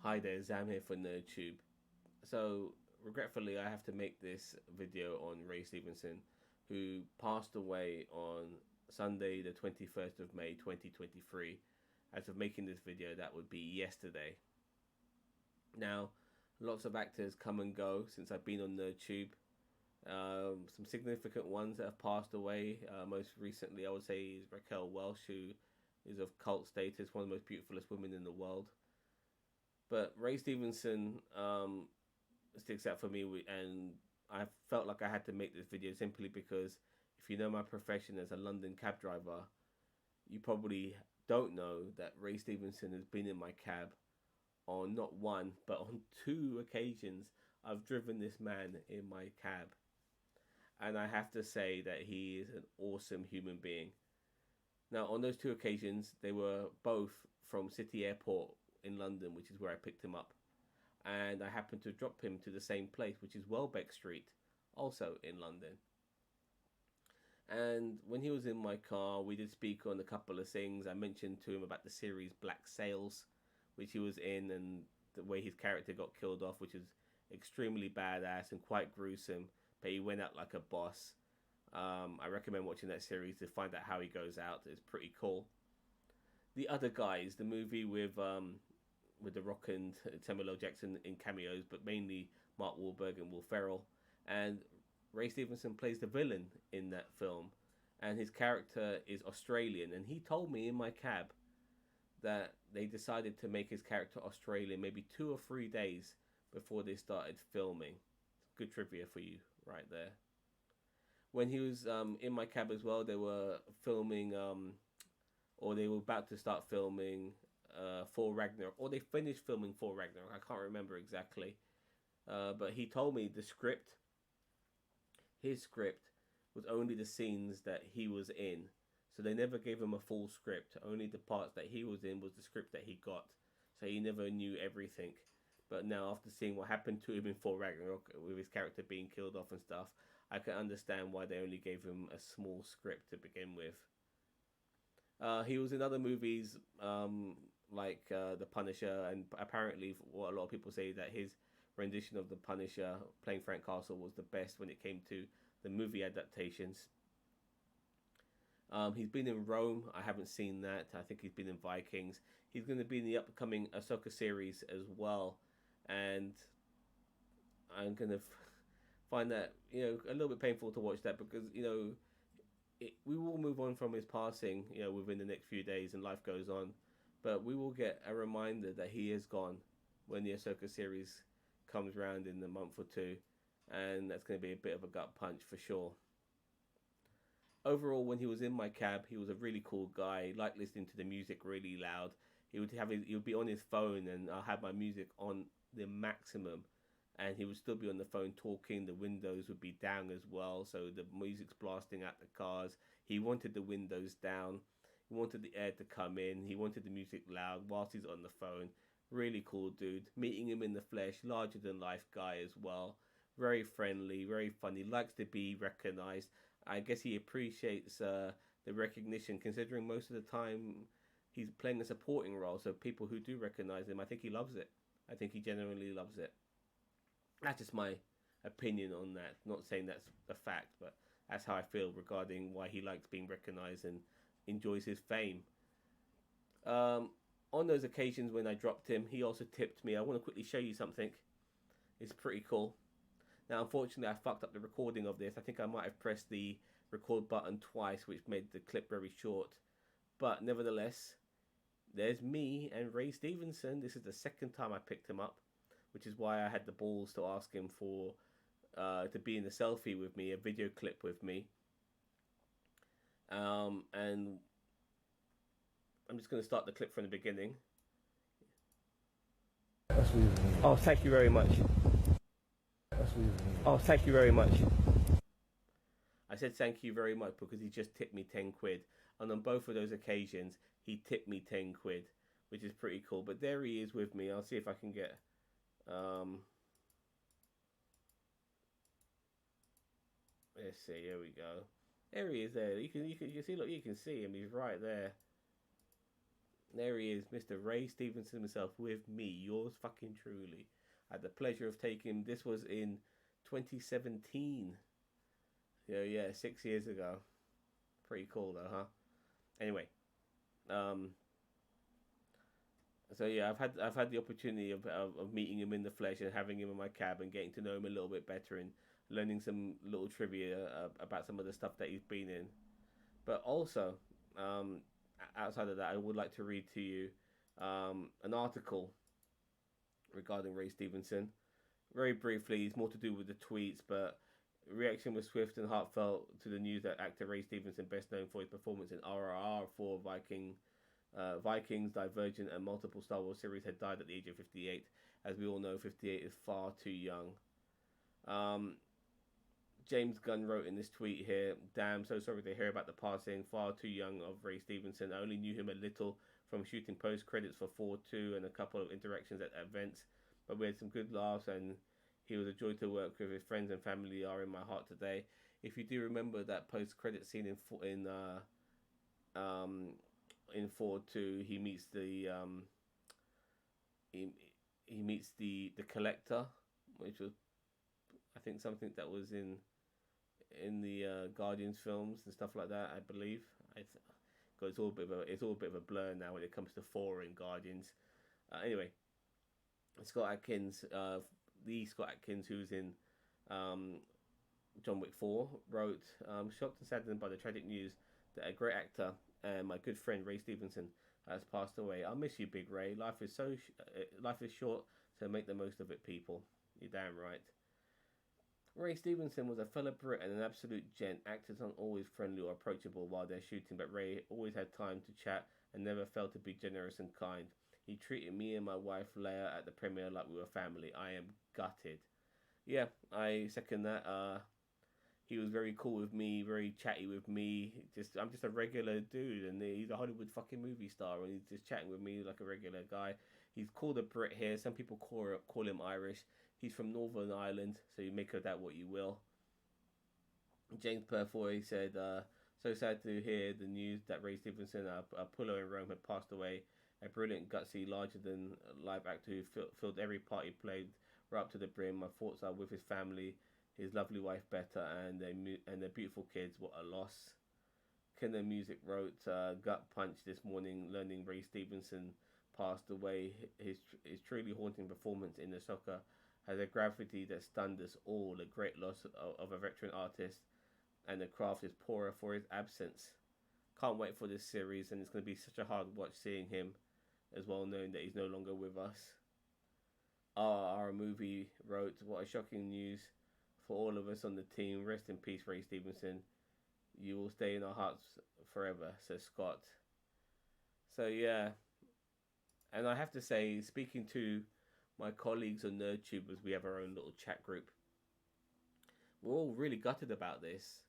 Hi there, Zam here for NerdTube. So, regretfully, I have to make this video on Ray Stevenson, who passed away on Sunday, the 21st of May 2023. As of making this video, that would be yesterday. Now, lots of actors come and go since I've been on NerdTube. Some significant ones that have passed away. Most recently, I would say, is Raquel Welch, who is of cult status, one of the most beautifulest women in the world. But Ray Stevenson sticks out for me, and I felt like I had to make this video simply because if you know my profession as a London cab driver, you probably don't know that Ray Stevenson has been in my cab on not one but on two occasions. I've driven this man in my cab, and I have to say that he is an awesome human being. Now, on those two occasions, they were both from City Airport in London, which is where I picked him up. And I happened to drop him to the same place, which is Welbeck Street, also in London. And when he was in my car, we did speak on a couple of things. I mentioned to him about the series Black Sails, which he was in, and the way his character got killed off, which is extremely badass and quite gruesome. But he went out like a boss. I recommend watching that series to find out how he goes out. It's pretty cool. The Other Guys, the movie with The Rock and Samuel L. Jackson in cameos, but mainly Mark Wahlberg and Will Ferrell. And Ray Stevenson plays the villain in that film, and his character is Australian. And he told me in my cab that they decided to make his character Australian maybe 2 or 3 days before they started filming. Good trivia for you right there. When he was in my cab as well, they were filming, or they were about to start filming for Ragnarok, or they finished filming for Ragnarok. I can't remember exactly, but he told me his script was only the scenes that he was in, so they never gave him a full script. Only the parts that he was in was the script that he got, so he never knew everything. But now, after seeing what happened to him in Thor Ragnarok, with his character being killed off and stuff, I can understand why they only gave him a small script to begin with. He was in other movies like The Punisher, and apparently, what a lot of people say, that his rendition of The Punisher, playing Frank Castle, was the best when it came to the movie adaptations. He's been in Rome. I haven't seen that. I think he's been in Vikings. He's going to be in the upcoming Ahsoka series as well, and I'm going to find that a little bit painful to watch that because we will move on from his passing, within the next few days, and life goes on. But we will get a reminder that he is gone when the Ahsoka series comes round in a month or two, and that's going to be a bit of a gut punch for sure. Overall, when he was in my cab, he was a really cool guy. He liked listening to the music really loud. He would be on his phone, and I had my music on the maximum, and he would still be on the phone talking. The windows would be down as well, so the music's blasting out the cars. He wanted the windows down. He wanted the air to come in. He wanted the music loud whilst he's on the phone. Really cool dude. Meeting him in the flesh, larger than life guy as well. Very friendly, very funny. Likes to be recognized. I guess he appreciates the recognition, considering most of the time he's playing a supporting role. So people who do recognize him, I think he loves it. I think he genuinely loves it. That's just my opinion on that. Not saying that's a fact, but that's how I feel regarding why he likes being recognized and enjoys his fame. On those occasions when I dropped him, he also tipped me. I want to quickly show you something. It's pretty cool. Now, unfortunately, I fucked up the recording of this. I think I might have pressed the record button twice, which made the clip very short. But nevertheless, there's me and Ray Stevenson. This is the second time I picked him up, which is why I had the balls to ask him for to be in the selfie with me, a video clip with me. And I'm just going to start the clip from the beginning. Oh, thank you very much. Oh, thank you very much. I said thank you very much because he just tipped me 10 quid. And on both of those occasions, he tipped me 10 quid, which is pretty cool. But there he is with me. I'll see if I can get... let's see, here we go. There he is there. You can see, look, you can see him. He's right there. There he is, Mr. Ray Stevenson himself, with me, yours fucking truly. I had the pleasure of taking. This was in 2017. Yeah, 6 years ago. Pretty cool though, huh? Anyway, um, so yeah, I've had the opportunity of meeting him in the flesh and having him in my cab and getting to know him a little bit better and learning some little trivia about some of the stuff that he's been in. But also, um, outside of that, I would like to read to you an article regarding Ray Stevenson. Very briefly, it's more to do with the tweets, but reaction was swift and heartfelt to the news that actor Ray Stevenson, best known for his performance in RRR, for Vikings, Divergent, and multiple Star Wars series, had died at the age of 58. As we all know, 58 is far too young. Um, James Gunn wrote in this tweet here, "Damn, so sorry to hear about the passing, far too young, of Ray Stevenson. I only knew him a little from shooting post credits for 4-2 and a couple of interactions at events, but we had some good laughs and he was a joy to work with. His friends and family are in my heart today." If you do remember that post credit scene in 4-2, he meets he meets the collector, which was, I think, something that was in the Guardians films and stuff like that, I believe. Cause it's all a bit of a blur now when it comes to 4 in Guardians. Anyway, Scott Adkins, the Scott Adkins who's in John Wick 4, wrote, "Shocked and saddened by the tragic news that a great actor and my good friend Ray Stevenson has passed away. I'll miss you, Big Ray. Life is short, so make the most of it, people." You're damn right. Ray Stevenson was a fellow Brit and an absolute gent. Actors aren't always friendly or approachable while they're shooting, but Ray always had time to chat and never failed to be generous and kind. He treated me and my wife Leia at the premiere like we were family. I am gutted. Yeah, I second that. He was very cool with me, very chatty with me. I'm just a regular dude, and he's a Hollywood fucking movie star, and he's just chatting with me like a regular guy. He's called a Brit here. Some people call him Irish. He's from Northern Ireland, so you make of that what you will. James Purfoy said, "So sad to hear the news that Ray Stevenson, a Pullo in Rome, had passed away. A brilliant, gutsy, larger-than-life actor who filled every part he played right up to the brim. My thoughts are with his family, his lovely wife Betta, and their beautiful kids. What a loss." Kinda Music wrote, "Gut punch this morning, learning Ray Stevenson passed away. His truly haunting performance in the soccer has a gravity that stunned us all. A great loss of a veteran artist, and the craft is poorer for his absence. Can't wait for this series, and it's going to be such a hard watch seeing him, as well, knowing that he's no longer with us." RR Movie wrote, "What a shocking news for all of us on the team. Rest in peace, Ray Stevenson. You will stay in our hearts forever," says Scott. So yeah, and I have to say, speaking to my colleagues on NerdTube, as we have our own little chat group, we're all really gutted about this.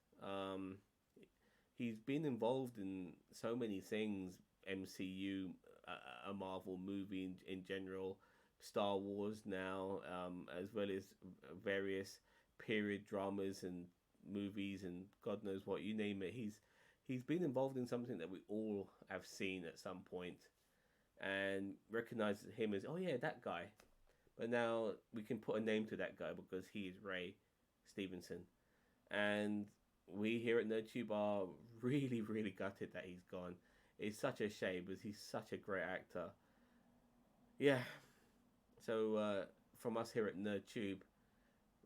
He's been involved in so many things, MCU, a Marvel movie in general, Star Wars now, as well as various period dramas and movies and God knows what, you name it. He's been involved in something that we all have seen at some point and recognize him as, oh yeah, that guy. But now we can put a name to that guy because he is Ray Stevenson. And we here at NerdTube are really, really gutted that he's gone. It's such a shame because he's such a great actor. Yeah. So from us here at NerdTube,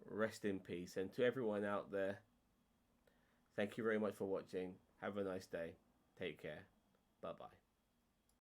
rest in peace. And to everyone out there, thank you very much for watching. Have a nice day. Take care. Bye-bye.